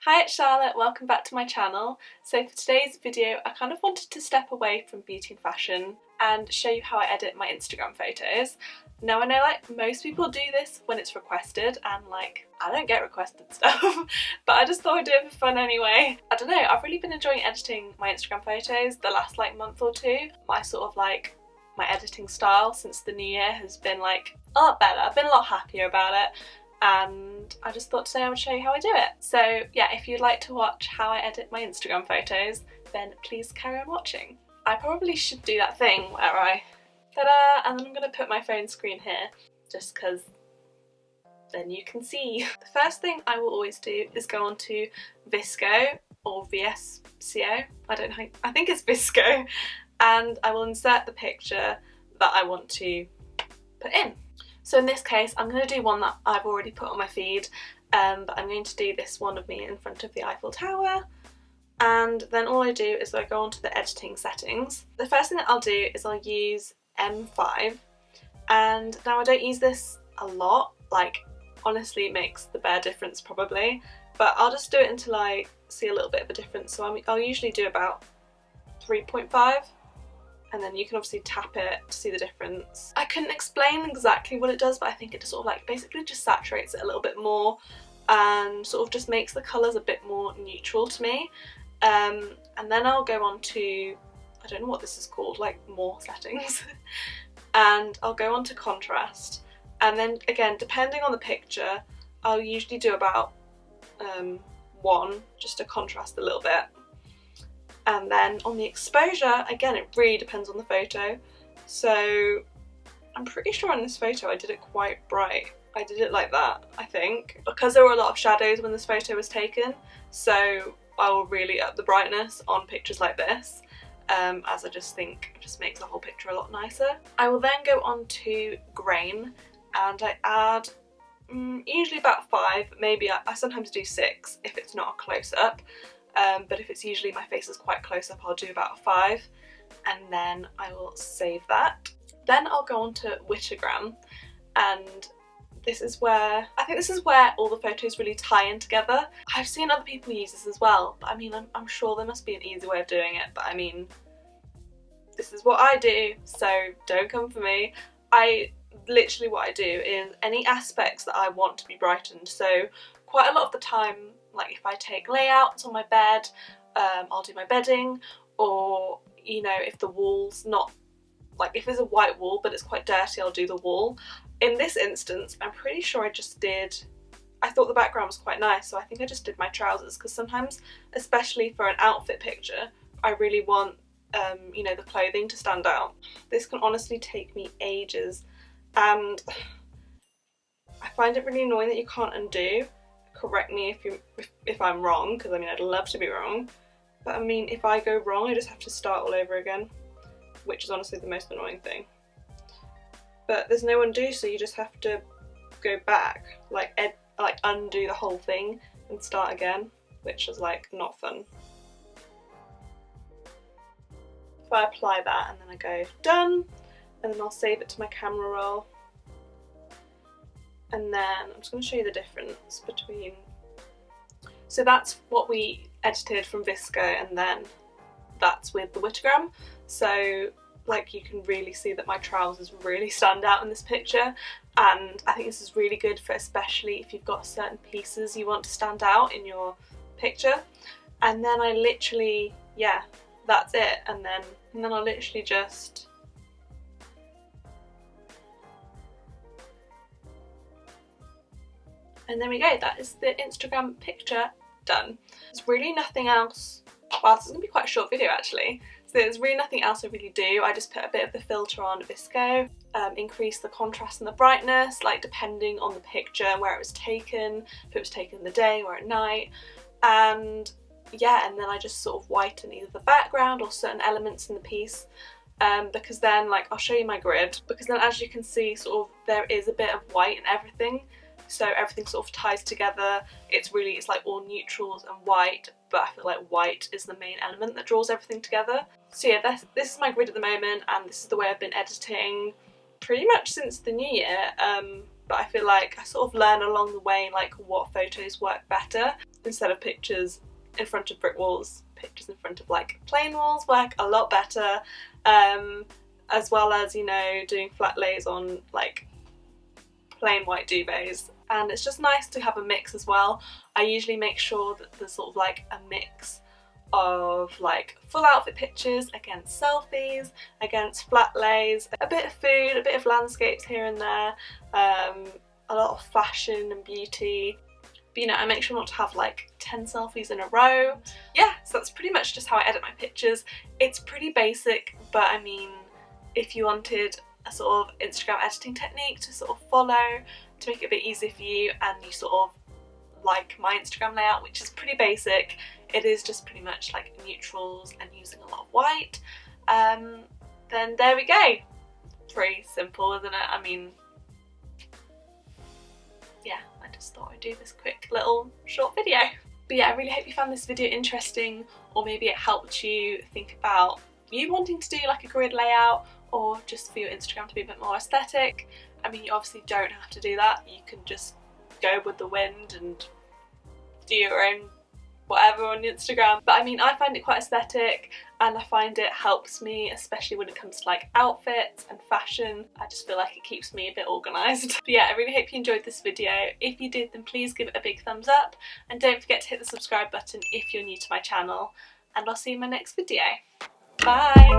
Hi, it's Charlotte, welcome back to my channel. So for today's video I kind of wanted to step away from beauty and fashion and show you how I edit my Instagram photos. Now I know most people do this when it's requested and I don't get requested stuff but I just thought I'd do it for fun anyway. I don't know, I've really been enjoying editing my Instagram photos the last month or two. My my editing style since the new year has been a lot better. I've been a lot happier about it. And I just thought today I would show you how I do it. So yeah, if you'd like to watch how I edit my Instagram photos, then please carry on watching. I probably should do that thing where I ta-da, and then I'm going to put my phone screen here just because then you can see. The first thing I will always do is go onto VSCO or VSCO, I think it's VSCO, and I will insert the picture that I want to put in. So in this case I'm going to do one that I've already put on my feed, but I'm going to do this one of me in front of the Eiffel Tower, and then all I do is I go onto the editing settings. The first thing that I'll do is I'll use M5, and now I don't use this a lot, honestly it makes the bare difference probably, but I'll just do it until I see a little bit of a difference. So I'll usually do about 3.5. and then you can obviously tap it to see the difference. I couldn't explain exactly what it does, but I think it just basically just saturates it a little bit more and sort of just makes the colours a bit more neutral to me. And then I'll go on to, I don't know what this is called, more settings, and I'll go on to contrast, and then again depending on the picture I'll usually do about 1 just to contrast a little bit. And then on the exposure, again it really depends on the photo, so I'm pretty sure on this photo I did it quite bright. I did it like that, I think, because there were a lot of shadows when this photo was taken, so I will really up the brightness on pictures like this, as I just think it just makes the whole picture a lot nicer. I will then go on to grain and I add usually about 5, maybe I sometimes do 6 if it's not a close-up. But if it's usually my face is quite close up, I'll do about a 5, and then I will save that. Then I'll go on to Whitagram, and this is where all the photos really tie in together. I've seen other people use this as well, but I mean I'm sure there must be an easy way of doing it, but I mean this is what I do, so don't come for me. Literally what I do is any aspects that I want to be brightened, so quite a lot of the time, if I take layouts on my bed, I'll do my bedding, or if the wall's not, if there's a white wall but it's quite dirty, I'll do the wall. In this instance I'm pretty sure I thought the background was quite nice, so I think I just did my trousers, because sometimes, especially for an outfit picture, I really want the clothing to stand out. This can honestly take me ages, and I find it really annoying that you can't undo. Correct me if I'm wrong, because I mean I'd love to be wrong, but I mean if I go wrong I just have to start all over again, which is honestly the most annoying thing. But there's no undo, so you just have to go back, undo the whole thing and start again, which is not fun. If I apply that and then I go done, and then I'll save it to my camera roll. And then I'm just going to show you the difference between, so that's what we edited from VSCO, and then that's with the Whitagram. So you can really see that my trousers really stand out in this picture, and I think this is really good for especially if you've got certain pieces you want to stand out in your picture. And then I literally, yeah, that's it, and then I'll literally just and there we go, that is the Instagram picture done. There's really nothing else, well this is going to be quite a short video actually, so there's really nothing else I really do. I just put a bit of the filter on VSCO, increase the contrast and the brightness, depending on the picture and where it was taken, if it was taken in the day or at night, and yeah, and then I just sort of whiten either the background or certain elements in the piece, because then I'll show you my grid, because then as you can see there is a bit of white in everything. So everything sort of ties together. It's all neutrals and white, but I feel like white is the main element that draws everything together. So yeah, this is my grid at the moment, and this is the way I've been editing pretty much since the new year. but I feel like I sort of learn along the way like what photos work better. Instead of pictures in front of brick walls, pictures in front of like plain walls work a lot better, as well as, you know, doing flat lays on like plain white duvets. And it's just nice to have a mix as well. I usually make sure that there's sort of like a mix of like full outfit pictures against selfies, against flat lays, a bit of food, a bit of landscapes here and there, a lot of fashion and beauty. But you know, I make sure not to have like 10 selfies in a row. Yeah, so that's pretty much just how I edit my pictures. It's pretty basic, but I mean, if you wanted a sort of Instagram editing technique to sort of follow, to make it a bit easier for you, and you sort of like my Instagram layout, which is pretty basic, it is just pretty much like neutrals and using a lot of white, then there we go. Pretty simple, isn't it? I mean, yeah, I just thought I'd do this quick little short video. But yeah, I really hope you found this video interesting, or maybe it helped you think about you wanting to do like a grid layout, or just for your Instagram to be a bit more aesthetic. I mean, you obviously don't have to do that. You can just go with the wind and do your own whatever on Instagram. But I mean, I find it quite aesthetic, and I find it helps me, especially when it comes to like outfits and fashion. I just feel like it keeps me a bit organised. But yeah, I really hope you enjoyed this video. If you did, then please give it a big thumbs up, and don't forget to hit the subscribe button if you're new to my channel, and I'll see you in my next video. Bye!